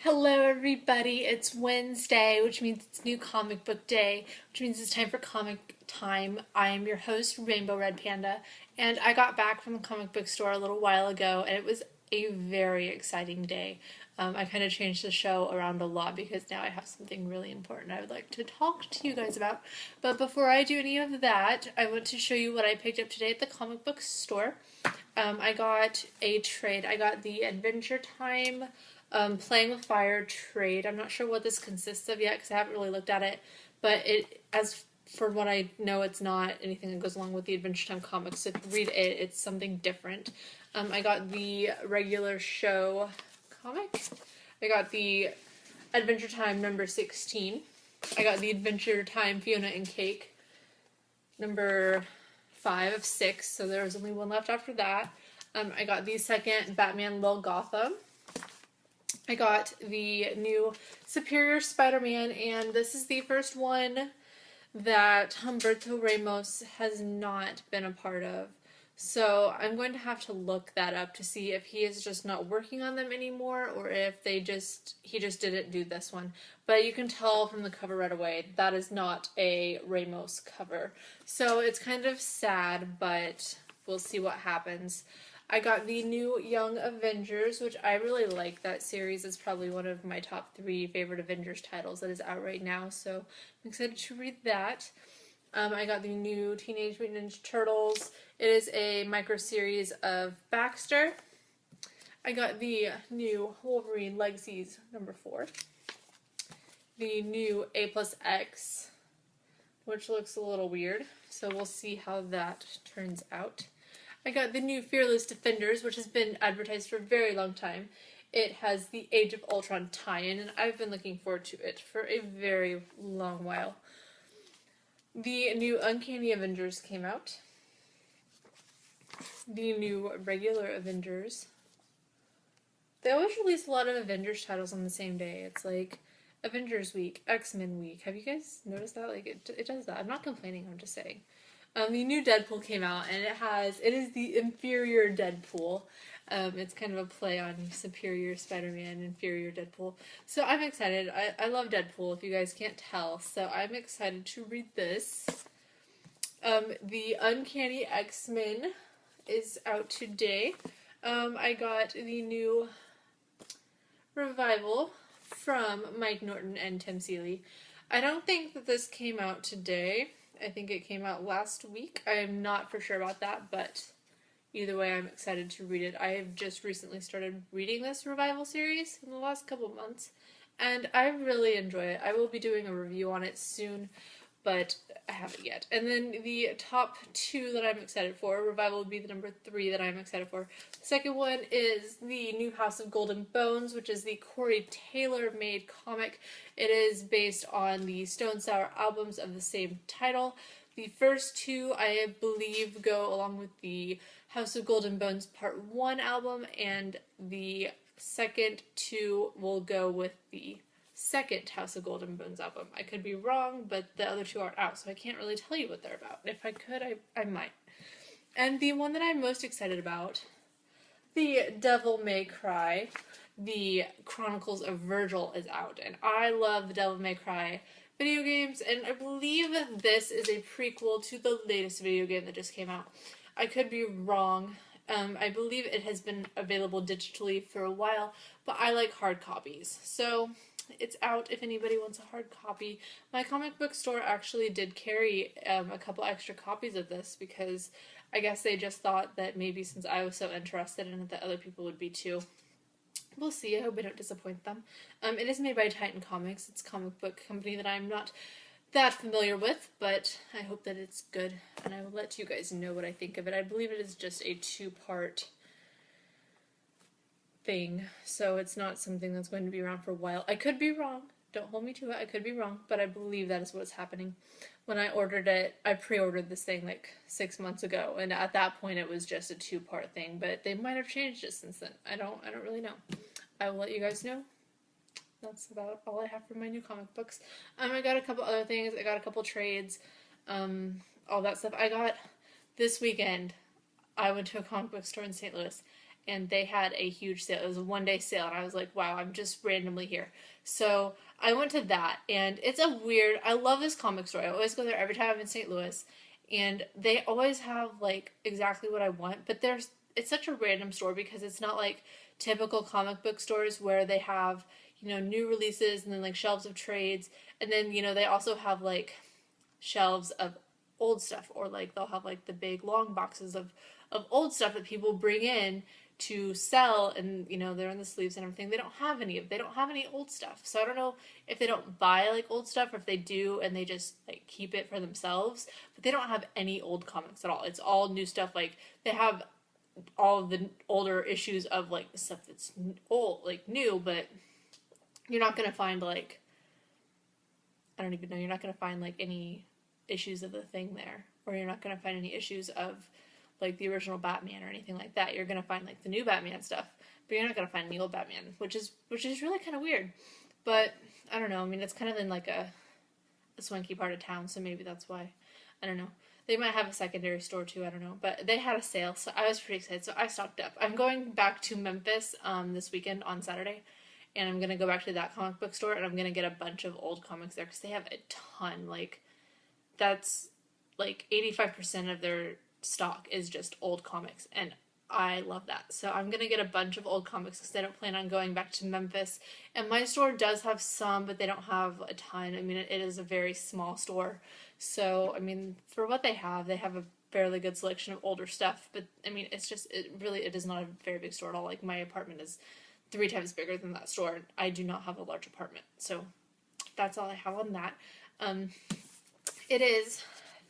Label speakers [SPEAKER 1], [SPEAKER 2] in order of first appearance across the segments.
[SPEAKER 1] Hello everybody, it's Wednesday, which means it's new comic book day, which means it's time for comic time. I am your host, Rainbow Red Panda, and I got back from the comic book store a little while ago, and it was a very exciting day. I kind of changed the show around a lot because now I have something really important I would like to talk to you guys about. But before I do any of that, I want to show you what I picked up today at the comic book store. I got a trade. I got the Adventure Time Playing with Fire trade. I'm not sure what this consists of yet because I haven't really looked at it, but as for what I know, it's not anything that goes along with the Adventure Time comics. So if you read it, it's something different. I got the regular show comic. I got the Adventure Time number 16. I got the Adventure Time Fiona and Cake number 5 of 6, so there was only one left after that. I got the second Batman Lil Gotham. I got the new Superior Spider-Man, and this is the first one that Humberto Ramos has not been a part of. So I'm going to have to look that up to see if he is just not working on them anymore or if he just didn't do this one. But you can tell from the cover right away that is not a Ramos cover. So it's kind of sad, but we'll see what happens. I got the new Young Avengers, which I really like that series. It's probably one of my top 3 favorite Avengers titles that is out right now, so I'm excited to read that. I got the new Teenage Mutant Ninja Turtles. It is a micro-series of Baxter. I got the new Wolverine Legacies number 4. The new A+X, which looks a little weird, so we'll see how that turns out. I got the new Fearless Defenders, which has been advertised for a very long time. It has the Age of Ultron tie-in, and I've been looking forward to it for a very long while. The new Uncanny Avengers came out. The new regular Avengers. They always release a lot of Avengers titles on the same day. It's like Avengers Week, X-Men Week. Have you guys noticed that? Like it does that. I'm not complaining, I'm just saying. The new Deadpool came out, and it is the inferior Deadpool. It's kind of a play on Superior Spider-Man, inferior Deadpool. So I'm excited. I love Deadpool, if you guys can't tell. So I'm excited to read this. The Uncanny X-Men is out today. I got the new Revival from Mike Norton and Tim Seeley. I don't think that this came out today. I think it came out last week. I am not for sure about that, but either way, I'm excited to read it. I have just recently started reading this Revival series in the last couple of months, and I really enjoy it. I will be doing a review on it soon, but I haven't yet. And then the top 2 that I'm excited for, Revival would be the number 3 that I'm excited for. The second one is the new House of Golden Bones, which is the Corey Taylor made comic. It is based on the Stone Sour albums of the same title. The first 2, I believe, go along with the House of Golden Bones Part 1 album, and the second 2 will go with the second House of Golden Bones album. I could be wrong, but the other 2 aren't out, so I can't really tell you what they're about. If I could, I might. And the one that I'm most excited about, The Devil May Cry, the Chronicles of Virgil is out, and I love the Devil May Cry video games, and I believe this is a prequel to the latest video game that just came out. I could be wrong. I believe it has been available digitally for a while, but I like hard copies. So it's out if anybody wants a hard copy. My comic book store actually did carry a couple extra copies of this because I guess they just thought that maybe since I was so interested in it that other people would be too. We'll see. I hope I don't disappoint them. It is made by Titan Comics. It's a comic book company that I'm not that familiar with, but I hope that it's good, and I will let you guys know what I think of it. I believe it is just a 2-part thing, so it's not something that's going to be around for a while. I could be wrong. Don't hold me to it. I could be wrong, but I believe that is what's happening. When I ordered it, I pre-ordered this thing like 6 months ago, and at that point it was just a 2-part thing, but they might have changed it since then. I don't really know. I will let you guys know. That's about all I have for my new comic books. I got a couple other things. I got a couple trades, all that stuff. I got this weekend. I went to a comic book store in St. Louis, and they had a huge sale. It was a 1-day sale, and I was like, wow, I'm just randomly here. So I went to that, and it's a weird, I love this comic store. I always go there every time I'm in St. Louis, and they always have like exactly what I want, but it's such a random store because it's not like typical comic book stores where they have, new releases and then like shelves of trades, and then, they also have like shelves of old stuff, or like they'll have like the big long boxes of old stuff that people bring in to sell, and they're in the sleeves and everything. They don't have any old stuff. So I don't know if they don't buy like old stuff, or if they do and they just like keep it for themselves, but they don't have any old comics at all. It's all new stuff. Like they have all of the older issues of like the stuff that's old, like new, but you're not going to find like, I don't even know, you're not going to find like any issues of the Thing there, or you're not going to find any issues of like the original Batman or anything like that. You're going to find like the new Batman stuff, but you're not going to find the old Batman, which is really kind of weird. But I don't know. I mean, it's kind of in like a swanky part of town, so maybe that's why. I don't know. They might have a secondary store too, I don't know. But they had a sale, so I was pretty excited. So I stocked up. I'm going back to Memphis this weekend on Saturday, and I'm going to go back to that comic book store, and I'm going to get a bunch of old comics there because they have a ton. Like, that's like 85% of their stock is just old comics, and I love that. So I'm gonna get a bunch of old comics because I don't plan on going back to Memphis, and my store does have some, but they don't have a ton. I mean, it is a very small store, so I mean, for what they have a fairly good selection of older stuff, but I mean, it is not a very big store at all. Like, my apartment is 3 times bigger than that store, and I do not have a large apartment, so that's all I have on that. It is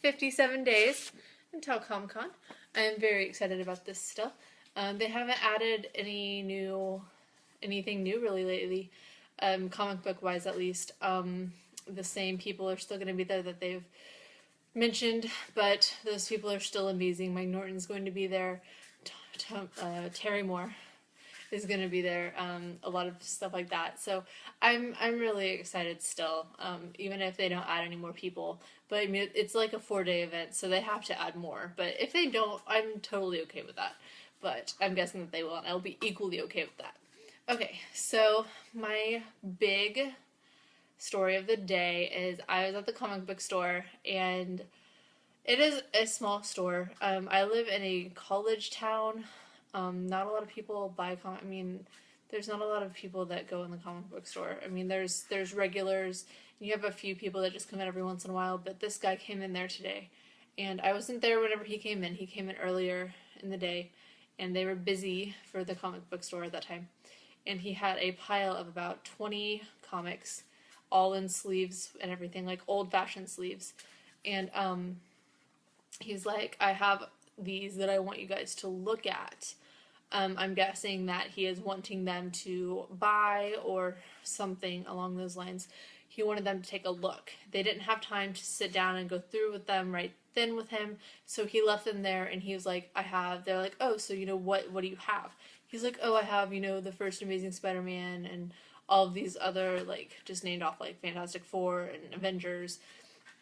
[SPEAKER 1] 57 days until Comic-Con. I am very excited about this still. They haven't added anything new really lately, comic book wise at least. The same people are still going to be there that they've mentioned, but those people are still amazing. Mike Norton's going to be there. Terry Moore is going to be there. A lot of stuff like that. So I'm really excited still, even if they don't add any more people. But I mean, it's like a 4-day event, so they have to add more. But if they don't, I'm totally okay with that. But I'm guessing that they will, and I'll be equally okay with that. Okay, so my big story of the day is I was at the comic book store, and it is a small store. I live in a college town. Not a lot of people buy I mean, there's not a lot of people that go in the comic book store. I mean, there's regulars, and you have a few people that just come in every once in a while, but this guy came in there today, and I wasn't there whenever he came in. He came in earlier in the day, and they were busy for the comic book store at that time, and he had a pile of about 20 comics, all in sleeves and everything, like old-fashioned sleeves, and he's like, I have these that I want you guys to look at. I'm guessing that he is wanting them to buy or something along those lines. He wanted them to take a look. They didn't have time to sit down and go through with them right then with him, so he left them there, and he was like, they're like, oh, so what do you have? He's like, oh, I have, the first Amazing Spider-Man and all of these other, like, just named off, like, Fantastic Four and Avengers.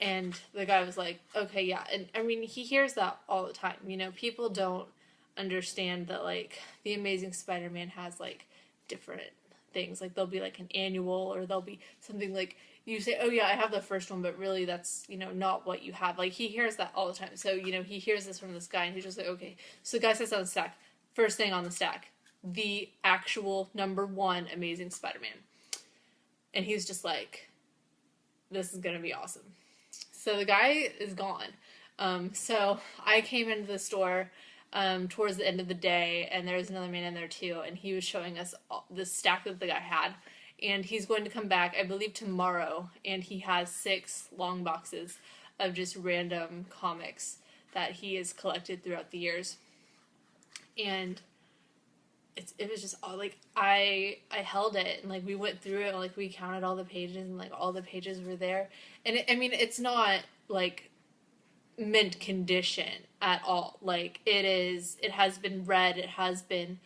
[SPEAKER 1] And the guy was like, okay, yeah. And I mean, he hears that all the time. People don't understand that, like, the Amazing Spider-Man has, like, different things. Like, there'll be, like, an annual, or there'll be something like, you say, oh, yeah, I have the first one, but really that's, not what you have. Like, he hears that all the time. So, he hears this from this guy, and he's just like, okay. So the guy sits on the stack. First thing on the stack, the actual #1 Amazing Spider-Man. And he's just like, this is going to be awesome. So the guy is gone. So I came into the store towards the end of the day, and there was another man in there too, and he was showing us the stack that the guy had. And he's going to come back, I believe, tomorrow, and he has 6 long boxes of just random comics that he has collected throughout the years. And it was just all, like, I held it, and, like, we went through it, and, like, we counted all the pages, and, like, all the pages were there. And it's not, like, mint condition at all. Like, it has been read, it has been,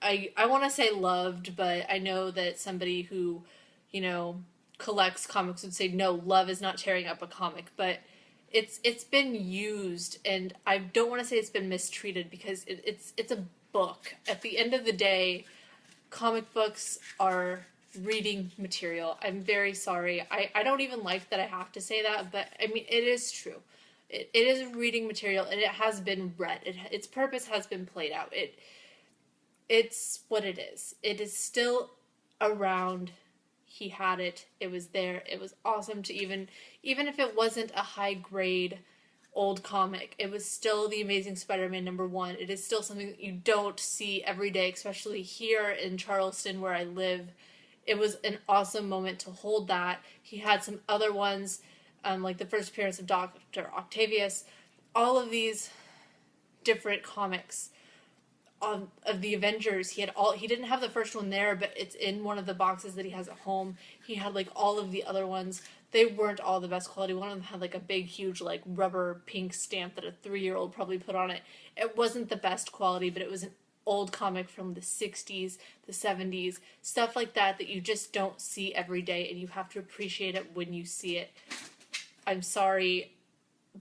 [SPEAKER 1] I want to say loved, but I know that somebody who, collects comics would say, no, love is not tearing up a comic, but it's been used, and I don't want to say it's been mistreated, because it's a book. At the end of the day, comic books are reading material. I'm very sorry. I don't even like that I have to say that, but I mean, it is true. It is reading material, and it has been read. Its purpose has been played out. It's what it is. It is still around. He had it. It was there. It was awesome to even if it wasn't a high grade old comic, it was still the Amazing Spider-Man #1. It is still something that you don't see every day, especially here in Charleston where I live. It was an awesome moment to hold that. He had some other ones, like the first appearance of Dr. Octavius. All of these different comics of the Avengers. He didn't have the first one there, but it's in one of the boxes that he has at home. He had like all of the other ones. They weren't all the best quality. One of them had like a big, huge, like rubber pink stamp that a 3-year-old probably put on it. It wasn't the best quality, but it was an old comic from the 60s, the 70s, stuff like that you just don't see every day, and you have to appreciate it when you see it. I'm sorry,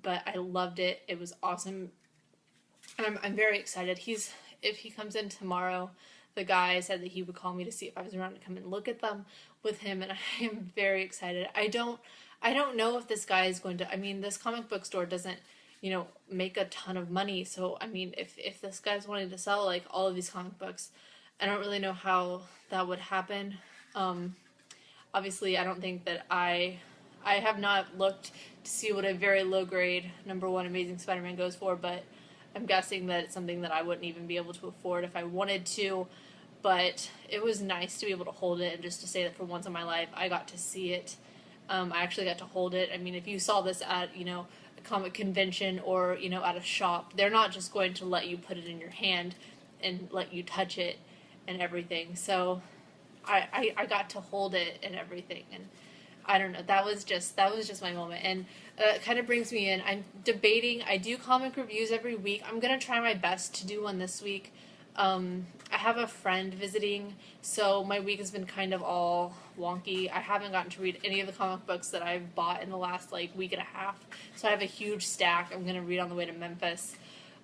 [SPEAKER 1] but I loved it. It was awesome. And I'm very excited. If he comes in tomorrow, the guy said that he would call me to see if I was around to come and look at them with him, and I am very excited. I don't know if this guy is going to, I mean, this comic book store doesn't, make a ton of money, so, I mean, if this guy's wanting to sell, like, all of these comic books, I don't really know how that would happen. Obviously, I don't think that I have not looked to see what a very low grade #1 Amazing Spider-Man goes for, but I'm guessing that it's something that I wouldn't even be able to afford if I wanted to, but it was nice to be able to hold it and just to say that for once in my life I got to see it. I actually got to hold it. I mean, if you saw this at, a comic convention or, at a shop, they're not just going to let you put it in your hand and let you touch it and everything. So I got to hold it and everything, and I don't know, that was just my moment, and it kind of brings me in. I'm debating, I do comic reviews every week. I'm going to try my best to do one this week. I have a friend visiting, so my week has been kind of all wonky. I haven't gotten to read any of the comic books that I've bought in the last, week and a half, so I have a huge stack I'm going to read on the way to Memphis,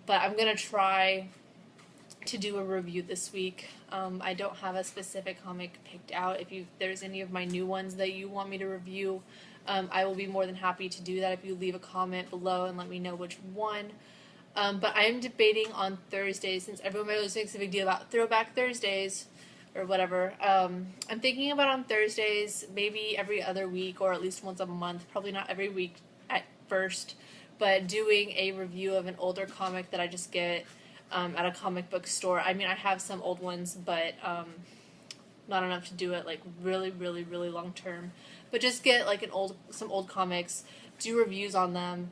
[SPEAKER 1] but I'm going to try to do a review this week. I don't have a specific comic picked out. If there's any of my new ones that you want me to review, I will be more than happy to do that if you leave a comment below and let me know which one. But I am debating on Thursdays, since everyone always makes a big deal about Throwback Thursdays or whatever. I'm thinking about on Thursdays, maybe every other week or at least once a month, probably not every week at first, but doing a review of an older comic that I just get at a comic book store. I mean, I have some old ones, but not enough to do it really, really, really long term. But just get some old comics, do reviews on them,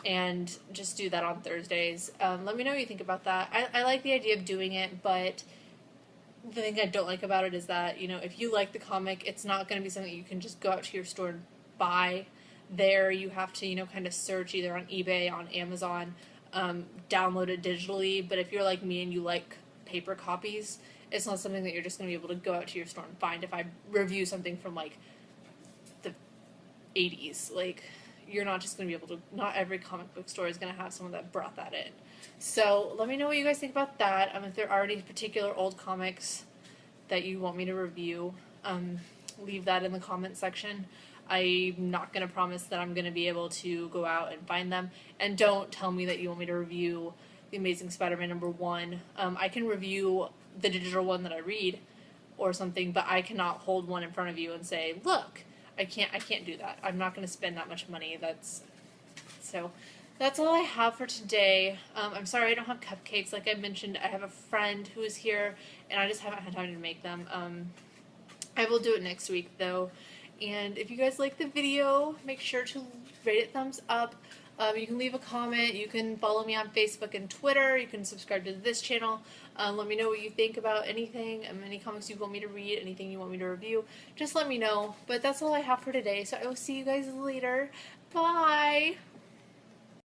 [SPEAKER 1] and just do that on Thursdays. Let me know what you think about that. I like the idea of doing it, but the thing I don't like about it is that, if you like the comic, it's not going to be something you can just go out to your store and buy there. You have to, kind of search either on eBay, on Amazon, download it digitally. But if you're like me and you like paper copies, it's not something that you're just going to be able to go out to your store and find. If I review something from the 80s, you're not just going to be able to, not every comic book store is going to have someone that brought that in. So let me know what you guys think about that. If there are any particular old comics that you want me to review, leave that in the comment section. I'm not going to promise that I'm going to be able to go out and find them. And don't tell me that you want me to review The Amazing Spider-Man #1. I can review the digital one that I read or something, but I cannot hold one in front of you and say, look, I can't do that. I'm not going to spend that much money. So that's all I have for today. I'm sorry I don't have cupcakes. Like I mentioned, I have a friend who is here, and I just haven't had time to make them. I will do it next week, though. And if you guys like the video, make sure to rate it thumbs up. You can leave a comment. You can follow me on Facebook and Twitter. You can subscribe to this channel. Let me know what you think about anything, any comics you want me to read, anything you want me to review. Just let me know. But that's all I have for today, so I will see you guys later. Bye!